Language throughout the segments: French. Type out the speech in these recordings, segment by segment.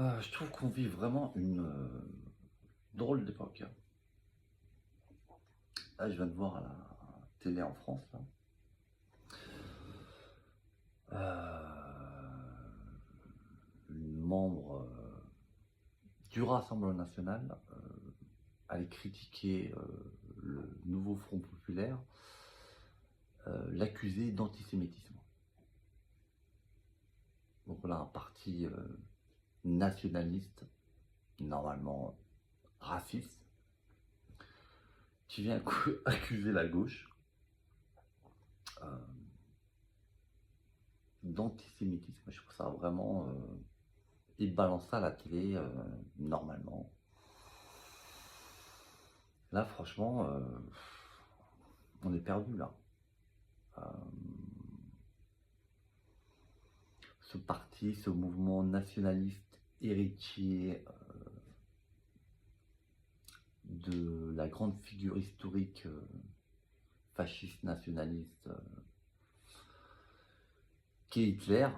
Je trouve qu'on vit vraiment une drôle d'époque, hein. Là, je viens de voir à la télé en France, là, une membre du Rassemblement national allait critiquer le nouveau Front populaire, l'accuser d'antisémitisme. Donc voilà, un parti nationaliste, normalement raciste, qui vient accuser la gauche euh, d'antisémitisme. Je trouve ça vraiment... il balance ça à la télé, normalement. Là, franchement, on est perdu, là. Euh, ce parti, ce mouvement nationaliste héritier de la grande figure historique fasciste nationaliste qu'est Hitler,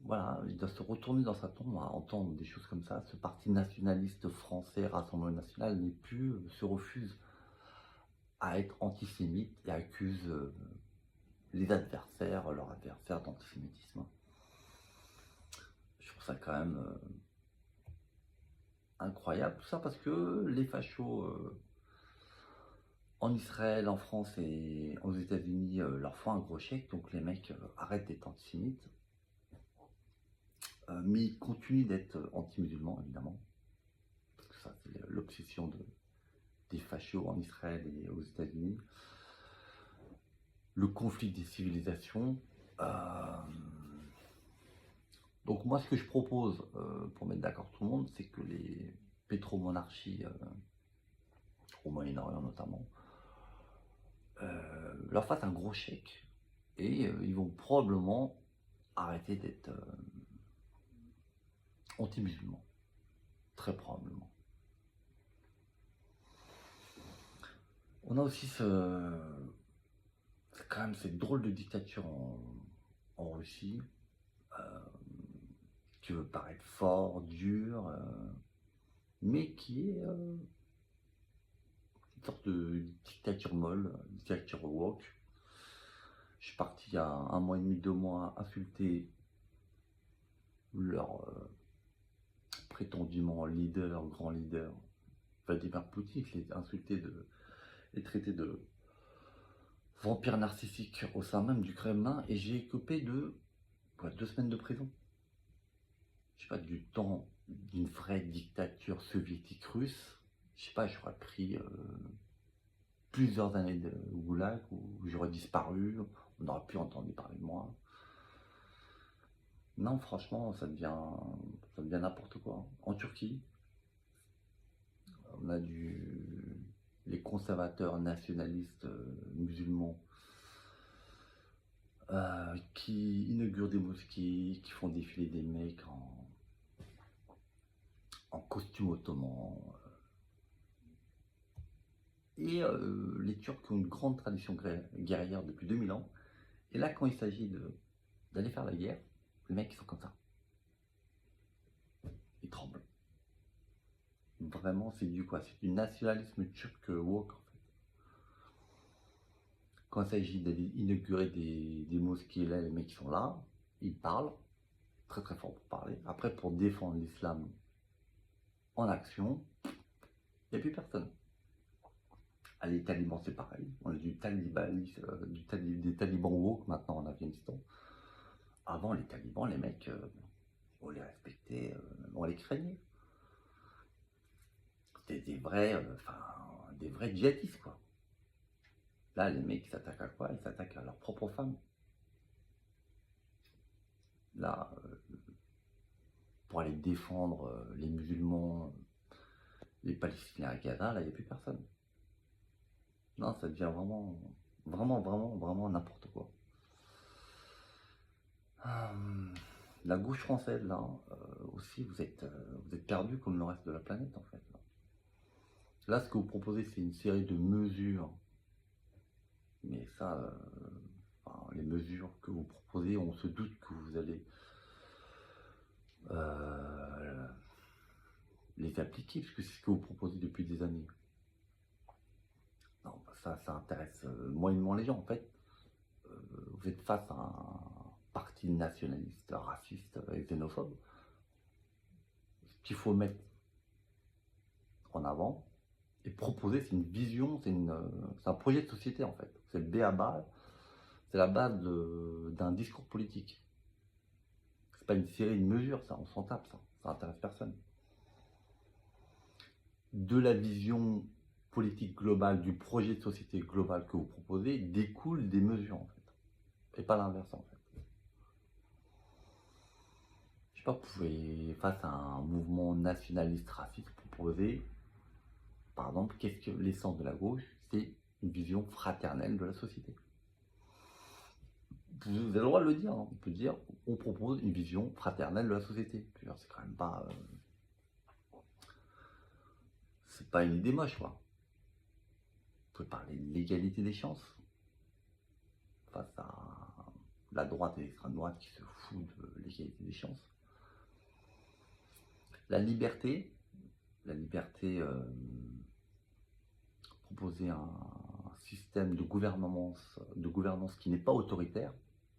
voilà, il doit se retourner dans sa tombe à entendre des choses comme ça. Ce parti nationaliste français, Rassemblement national, n'est plus, se refuse à être antisémite et accuse les adversaires, leurs adversaires d'antisémitisme. Je trouve ça quand même incroyable, tout ça parce que les fachos en Israël, en France et aux États-Unis leur font un gros chèque, donc les mecs arrêtent d'être antisémites. Mais ils continuent d'être anti-musulmans, évidemment, parce que ça, c'est l'obsession des fachos en Israël et aux États-Unis. Le conflit des civilisations. Donc moi, ce que je propose, pour mettre d'accord tout le monde, c'est que les pétromonarchies, au Moyen-Orient notamment, leur fassent un gros chèque. Et ils vont probablement arrêter d'être anti-musulmans. Très probablement. On a aussi quand même cette drôle de dictature en Russie, qui veut paraître fort, dur, mais qui est une sorte de dictature molle, dictature woke. Je suis parti il y a un mois et demi, 2 mois, insulter leur prétendument leader, grand leader, Vladimir Poutine, je l'ai insulté, et traité de vampire narcissique au sein même du Kremlin, et j'ai écopé de 2 semaines de prison. Je sais pas, du temps d'une vraie dictature soviétique russe. Je sais pas, j'aurais pris plusieurs années de goulag où j'aurais disparu, on aurait pu entendre parler de moi. Non, franchement, ça devient n'importe quoi. En Turquie, on a les conservateurs nationalistes musulmans qui inaugurent des mosquées, qui font défiler des mecs en costume ottoman. Et les Turcs ont une grande tradition guerrière depuis 2000 ans. Et là, quand il s'agit d'aller faire la guerre, les mecs ils sont comme ça. Ils tremblent. Vraiment, c'est du quoi? C'est du nationalisme turc woke en fait. Quand il s'agit d'aller inaugurer des mosquées, là, les mecs ils sont là, ils parlent, très très fort pour parler. Après, pour défendre l'islam en action, il n'y a plus personne. Ah, les talibans, c'est pareil. On a des talibans woke maintenant en Afghanistan. Avant, les talibans, les mecs, on les respectait, on les craignait. C'était des vrais djihadistes, quoi. Là, les mecs, ils s'attaquent à quoi? Ils s'attaquent à leurs propres femmes. Là, pour aller défendre les musulmans, les Palestiniens à Gaza, là, il n'y a plus personne. Non, ça devient vraiment, vraiment, vraiment, vraiment n'importe quoi. La gauche française, là, aussi, vous êtes perdu comme le reste de la planète, en fait. Là, ce que vous proposez, c'est une série de mesures. Mais ça, enfin, les mesures que vous proposez, on se doute que vous allez euh, les appliquer, parce que c'est ce que vous proposez depuis des années. Non, ça intéresse moyennement les gens, en fait. Vous êtes face à un parti nationaliste, raciste et xénophobe. Ce qu'il faut mettre en avant et proposer, c'est une vision, c'est un projet de société, en fait. C'est le B à bas, c'est la base d'un discours politique. C'est pas une série de mesures, ça, on s'en tape, ça intéresse personne. De la vision politique globale, du projet de société global que vous proposez, découlent des mesures, en fait. Et pas l'inverse, en fait. Je sais pas, vous pouvez, face à un mouvement nationaliste raciste, proposer, par exemple, qu'est-ce que l'essence de la gauche? C'est une vision fraternelle de la société. Vous avez le droit de le dire, hein. On peut dire, on propose une vision fraternelle de la société. C'est quand même pas... c'est pas une idée moche, quoi. Vous pouvez parler de l'égalité des chances face à la droite et l'extrême droite qui se foutent de l'égalité des chances. La liberté, proposer un système de gouvernance qui n'est pas autoritaire.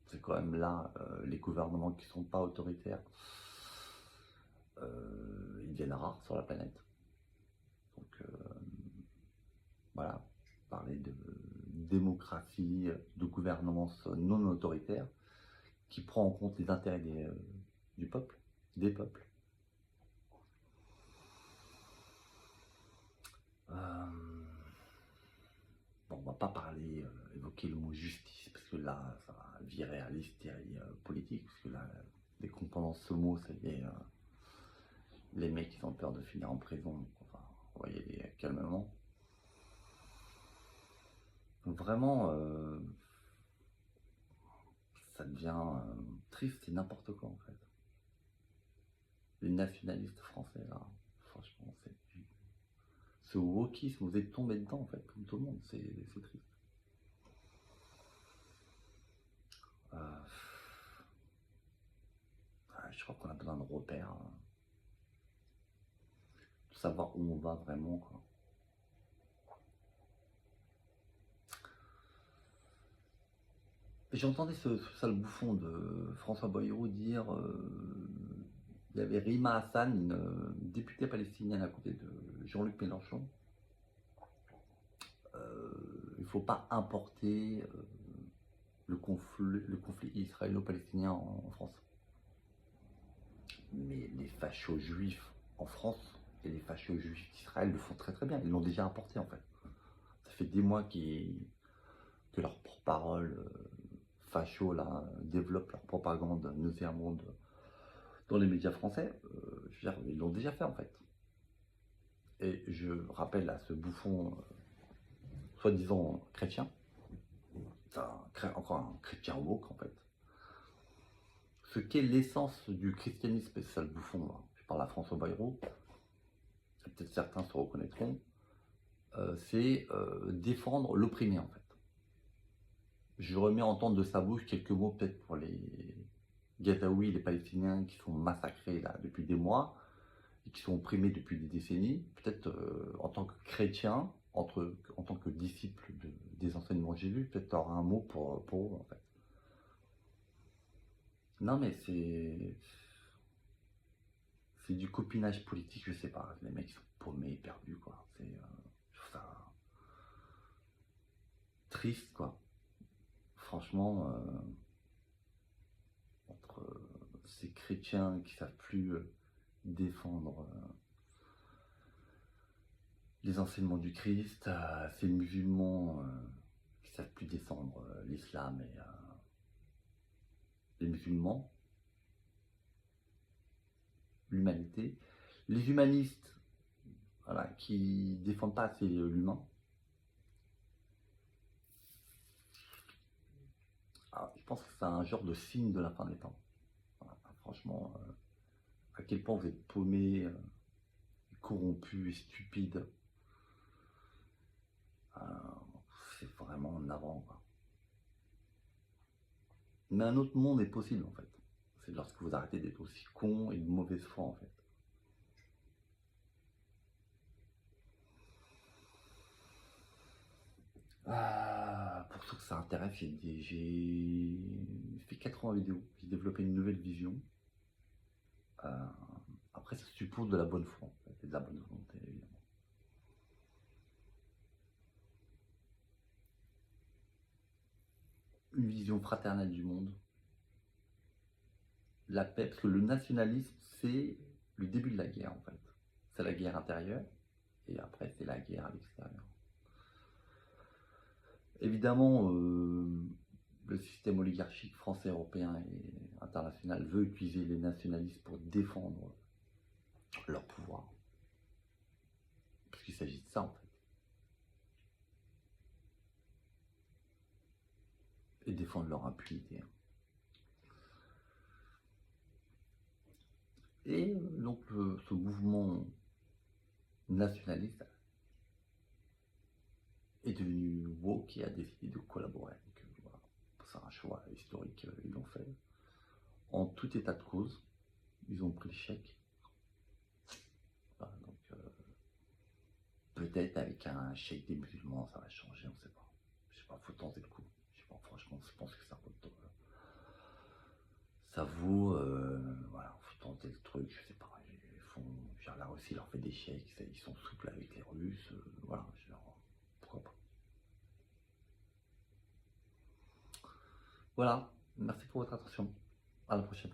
C'est quand même là, les gouvernements qui ne sont pas autoritaires, ils deviennent rares sur la planète. Donc voilà, parler de démocratie, de gouvernance non autoritaire, qui prend en compte les intérêts du peuple, des peuples. Bon, on va pas parler, évoquer le mot justice, parce que là, ça va virer à l'hystérie politique, parce que là, dès qu'on prononce ce mot, ça y est, les mecs, ils ont peur de finir en prison, donc enfin, on va y aller calmement. Donc vraiment, ça devient triste et n'importe quoi, en fait. Les nationalistes français, là, franchement, ce wokisme, vous êtes tombé dedans, en fait, comme tout le monde, c'est triste. Je crois qu'on a besoin de repères, de savoir où on va vraiment, quoi. J'entendais ce sale bouffon de François Bayrou dire il y avait Rima Hassan, une députée palestinienne à côté de Jean-Luc Mélenchon. Il ne faut pas importer le conflit israélo-palestinien en France. Mais les fachos juifs en France et les fachos juifs d'Israël le font très très bien. Ils l'ont déjà importé, en fait. Ça fait des mois que leur porte-parole fachos là développent leur propagande nauséabonde dans les médias français. Je veux dire, ils l'ont déjà fait, en fait. Et je rappelle à ce bouffon soi-disant chrétien, c'est encore un chrétien woke, en fait, ce qu'est l'essence du christianisme, et c'est ça le bouffon, là. Je parle à François Bayrou, peut-être certains se reconnaîtront, c'est défendre l'opprimé, en fait. Je remets à entendre de sa bouche quelques mots peut-être pour les Gazaouis, les Palestiniens qui sont massacrés là depuis des mois et qui sont opprimés depuis des décennies. Peut-être en tant que chrétien, en tant que disciple des enseignements de Jésus, peut-être tu auras un mot pour eux, en fait. Non mais c'est du copinage politique, je sais pas. Les mecs sont paumés, perdus, quoi. Je trouve ça triste, quoi. Franchement, entre ces chrétiens qui savent plus défendre les enseignements du Christ, ces musulmans qui savent plus défendre l'islam et les musulmans, l'humanité, les humanistes, voilà, qui défendent pas assez l'humain. Je pense que c'est un genre de signe de la fin des temps. Voilà, franchement, à quel point vous êtes paumés, corrompus et stupides. C'est vraiment en avant, quoi. Mais un autre monde est possible, en fait. C'est lorsque vous arrêtez d'être aussi con et de mauvaise foi, en fait. Pour ceux que ça intéresse, j'ai fait 80 vidéos, j'ai développé une nouvelle vision. Euh, Après, ça suppose de la bonne foi, en fait, et de la bonne volonté, évidemment. Une vision fraternelle du monde, la paix, parce que le nationalisme, c'est le début de la guerre, en fait. C'est la guerre intérieure, et après, c'est la guerre à l'extérieur. Évidemment, le système oligarchique français, européen et international veut utiliser les nationalistes pour défendre leur pouvoir. Parce qu'il s'agit de ça, en fait. Et défendre leur impunité. Et donc, ce mouvement nationaliste est devenu woke et a décidé de collaborer avec eux. Voilà. C'est un choix historique, ils l'ont fait. En tout état de cause, ils ont pris le chèque. Voilà, donc, peut-être avec un chèque des musulmans, ça va changer, on ne sait pas. Je sais pas, faut tenter le coup. Je sais pas, franchement, je pense que ça vaut, voilà, faut tenter le truc, je sais pas. Ils font, genre, la Russie leur fait des chèques, ils sont souples avec les Russes, voilà, genre, pourquoi pas. Voilà, merci pour votre attention. À la prochaine.